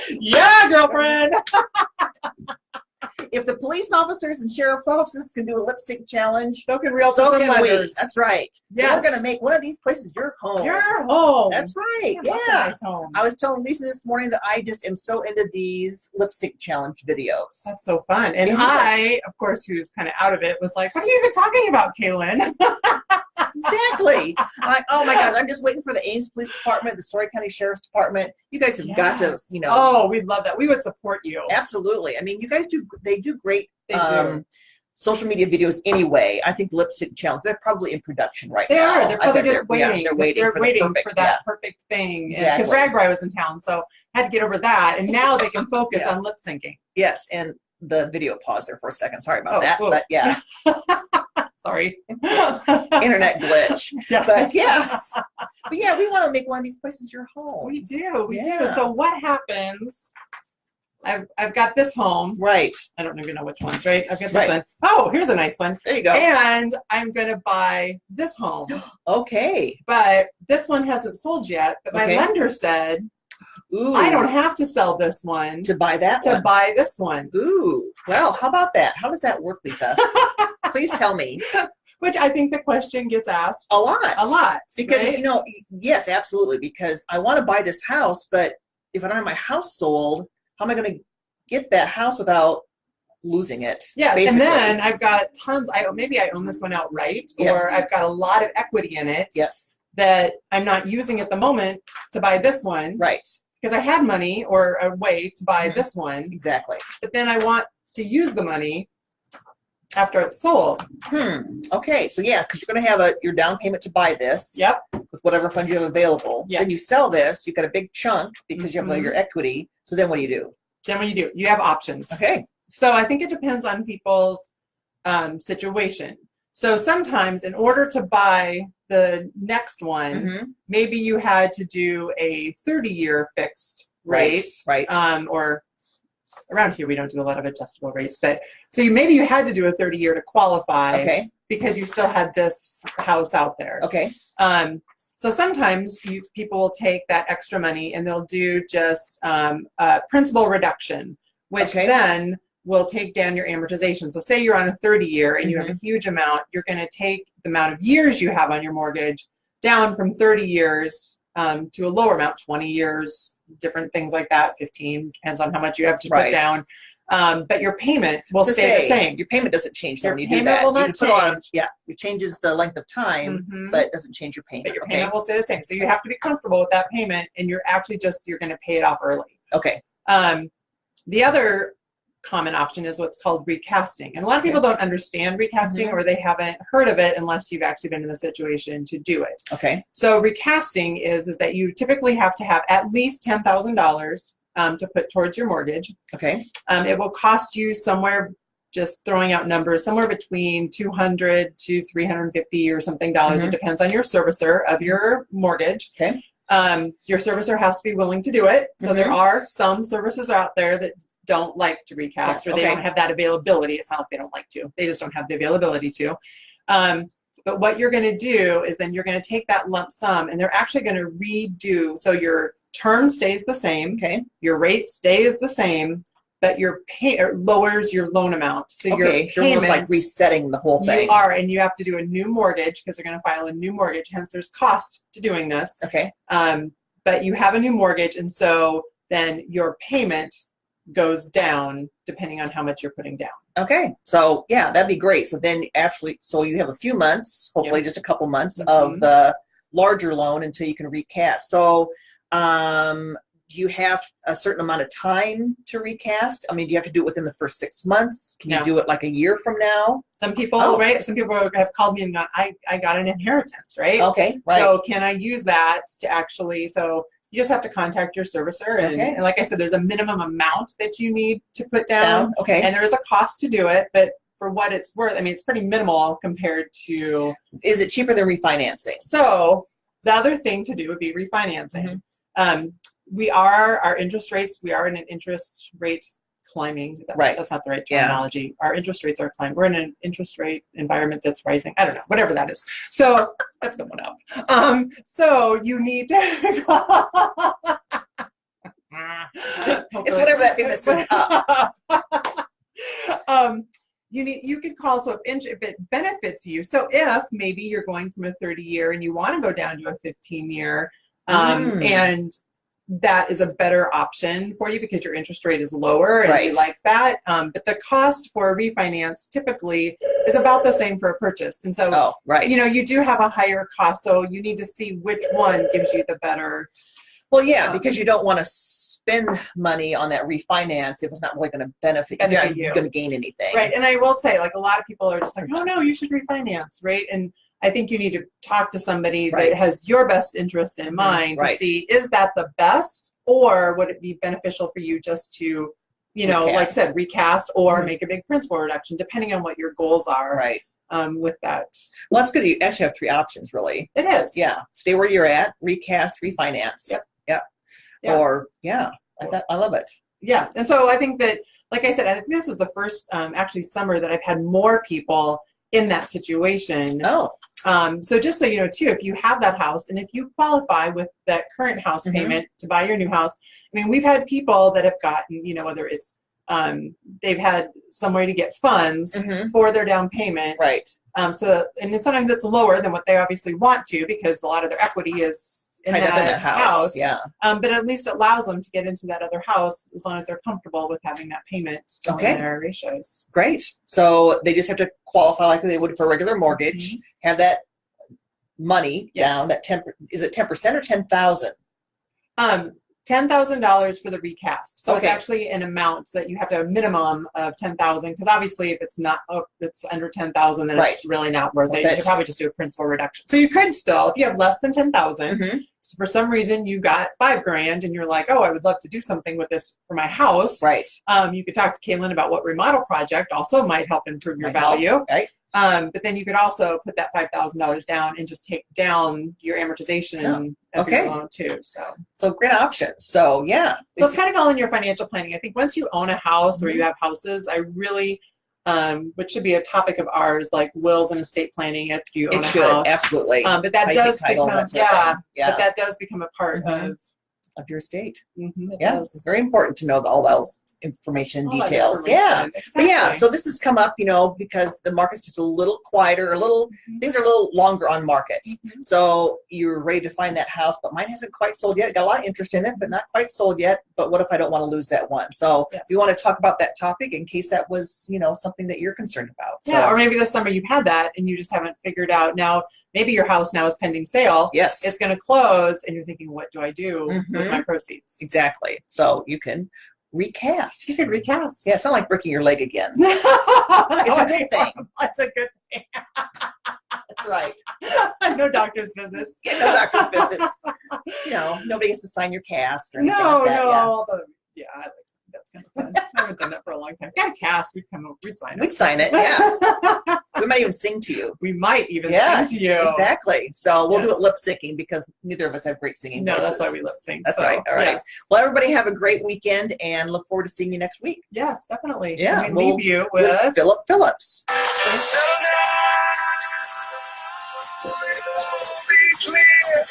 Yeah, girlfriend. If the police officers and sheriff's offices can do a lip sync challenge, So can realtors so and can we. lenders. That's right. Yes. So we're going to make one of these places your home. Your home. That's right. Lots of Yeah. nice homes. I was telling Lisa this morning that I just am so into these lip sync challenge videos. That's so fun. And I, of course, who's kind of out of it, was like, what are you even talking about, Kaylin? Exactly. I'm like, oh my gosh, I'm just waiting for the Ames Police Department, the Story County Sheriff's Department. You guys have got to, you know. Oh, we'd love that. We would support you. Absolutely. I mean, you guys do, they do great do. social media videos anyway. I think lip sync challenge, they're probably in production right now. They are. They're probably just waiting. They're waiting for that perfect thing. Exactly. Because Ragbri was in town, so had to get over that. And now they can focus on lip syncing. Yes. And the video paused there for a second. Sorry about that. Whoa. But yeah. Sorry. Internet glitch. Yeah. But yes. But yeah, we want to make one of these places your home. We do. We do. So what happens? I've got this home. Right. I don't even know which ones, right? I've got this one. Oh, here's a nice one. There you go. And I'm going to buy this home. Okay. But this one hasn't sold yet. But my lender said, ooh, I don't have to sell this one to buy that one. To buy this one. Ooh. Well, how about that? How does that work, Lisa? Please tell me. Which I think the question gets asked a lot. A lot. Because, you know, yes, absolutely. Because I want to buy this house, but if I don't have my house sold, how am I going to get that house without losing it? Yeah, basically. And then I've got tons. Maybe I own this one outright, or I've got a lot of equity in it. Yes. That I'm not using at the moment to buy this one. Right. Because I had money or a way to buy this one. Exactly. But then I want to use the money after it's sold. Okay. So yeah, because you're going to have your down payment to buy this. Yep. With whatever funds you have available. Yes. Then you sell this. You've got a big chunk because you have your equity. So then what do you do? Then what do? You have options. Okay. So I think it depends on people's situation. So sometimes in order to buy the next one, maybe you had to do a 30-year fixed rate. Right. Or around here we don't do a lot of adjustable rates, but so maybe you had to do a 30-year to qualify. Okay. Because you still had this house out there. Okay. So sometimes people will take that extra money and they'll do just a principal reduction, which then will take down your amortization. So say you're on a 30-year and you have a huge amount, you're going to take the amount of years you have on your mortgage down from 30 years to a lower amount, 20 years, different things like that, 15, depends on how much you have to put down. But your payment will stay the same. Your payment doesn't change when you do payment that. Will not change. It changes the length of time, but it doesn't change your payment. But your payment will stay the same. So you have to be comfortable with that payment, and you're actually you're going to pay it off early. Okay. The other common option is what's called recasting. And a lot of people don't understand recasting or they haven't heard of it unless you've actually been in the situation to do it. Okay. So recasting is that you typically have to have at least $10,000 to put towards your mortgage. Okay. It will cost you somewhere, just throwing out numbers, somewhere between $200 to $350 or something dollars. It depends on your servicer of your mortgage. Okay. Your servicer has to be willing to do it. So there are some servicers out there that don't like to recast or they don't have that availability. It's not like they don't like to. They just don't have the availability to. But what you're going to do is then you're going to take that lump sum and they're actually going to redo. So your term stays the same. Okay. Your rate stays the same, but your pay lowers your loan amount. So your payment, you're almost like resetting the whole thing. You are, and you have to do a new mortgage because they're going to file a new mortgage. Hence, there's cost to doing this. Okay. But you have a new mortgage, and so then your payment goes down depending on how much you're putting down. Okay. So yeah, that'd be great. So then actually, so you have a few months, hopefully just a couple months of the larger loan until you can recast. So do you have a certain amount of time to recast? I mean, do you have to do it within the first 6 months? Can you do it like a year from now? Some people, right? Some people have called me and gone, I got an inheritance, right? Okay, right. So can I use that to actually, so you just have to contact your servicer. And like I said, there's a minimum amount that you need to put down. Okay. And there is a cost to do it, but for what it's worth, I mean, it's pretty minimal compared to. Is it cheaper than refinancing? So the other thing to do would be refinancing. Our interest rates, we are in an interest rate climbing. That's not the right terminology. Our interest rates are climbing. We're in an interest rate environment that's rising. I don't know, whatever that is. So that's going up. So you need to It's whatever that thing that says up. You could call, so if it benefits you. So if maybe you're going from a 30-year and you want to go down to a 15-year, and that is a better option for you because your interest rate is lower and you like that. But the cost for a refinance typically is about the same for a purchase. And so, you do have a higher cost. So you need to see which one gives you the better. Well, yeah, because you don't want to spend money on that refinance if it's not really going to benefit you. You're not going to gain anything. Right. And I will say, like, a lot of people are just like, oh, no, you should refinance. Right. And I think you need to talk to somebody that has your best interest in mind to see, is that the best, or would it be beneficial for you just to, like I said, recast or make a big principal reduction, depending on what your goals are with that. Well, that's good. You actually have three options, really. It is. Yeah. Stay where you're at, recast, refinance. Yep. Or, I love it. Yeah. And so I think that, like I said, I think this is the first actually summer that I've had more people in that situation. So just so you know too, if you have that house and if you qualify with that current house payment to buy your new house, I mean, we've had people that have gotten, whether it's they've had some way to get funds for their down payment. And sometimes it's lower than what they obviously want to, because a lot of their equity is in that house. But at least it allows them to get into that other house as long as they're comfortable with having that payment still in their ratios. Great. So they just have to qualify like they would for a regular mortgage, have that money down, that 10%, is it 10% or 10,000? $10,000 for the recast. So it's actually an amount that you have to have a minimum of 10,000, because obviously if it's not, it's under 10,000, then it's really not worth it. You should probably just do a principal reduction. So you could still, if you have less than 10,000, so for some reason you got $5,000 and you're like, oh, I would love to do something with this for my house. You could talk to Caitlin about what remodel project also might help improve your value. But then you could also put that $5,000 down and just take down your amortization of your loan too. So great options. So so it's kind of all in your financial planning. I think once you own a house or you have houses, I really, which should be a topic of ours, like wills and estate planning if you own a house. Absolutely. But that does become but that does become a part of your estate. It's very important to know all those information details. But so this has come up, because the market's just a little quieter, things are a little longer on market. So you're ready to find that house, but mine hasn't quite sold yet. Got a lot of interest in it, but not quite sold yet. But what if I don't want to lose that one? So we want to talk about that topic in case that was, something that you're concerned about. So, or maybe this summer you've had that and you just haven't figured out. Now, maybe your house now is pending sale. It's going to close and you're thinking, what do I do with my proceeds? Exactly. So you can recast. You could recast. Yeah, it's not like breaking your leg again. It's a good thing. It's a good thing. That's right. No doctor's visits. No doctor's visits. Nobody has to sign your cast or anything like that. Although, I like that's kind of fun. I haven't done that for a long time. Got a cast, we'd sign it. We'd sign it, yeah. We might even sing to you. We might even sing to you. Exactly. So we'll do it lip syncing because neither of us have great singing voices. That's why we lip sync. That's right. All right. Well, everybody have a great weekend and look forward to seeing you next week. Yes, definitely. Yeah. And we leave you with Philip Phillips. Be clear.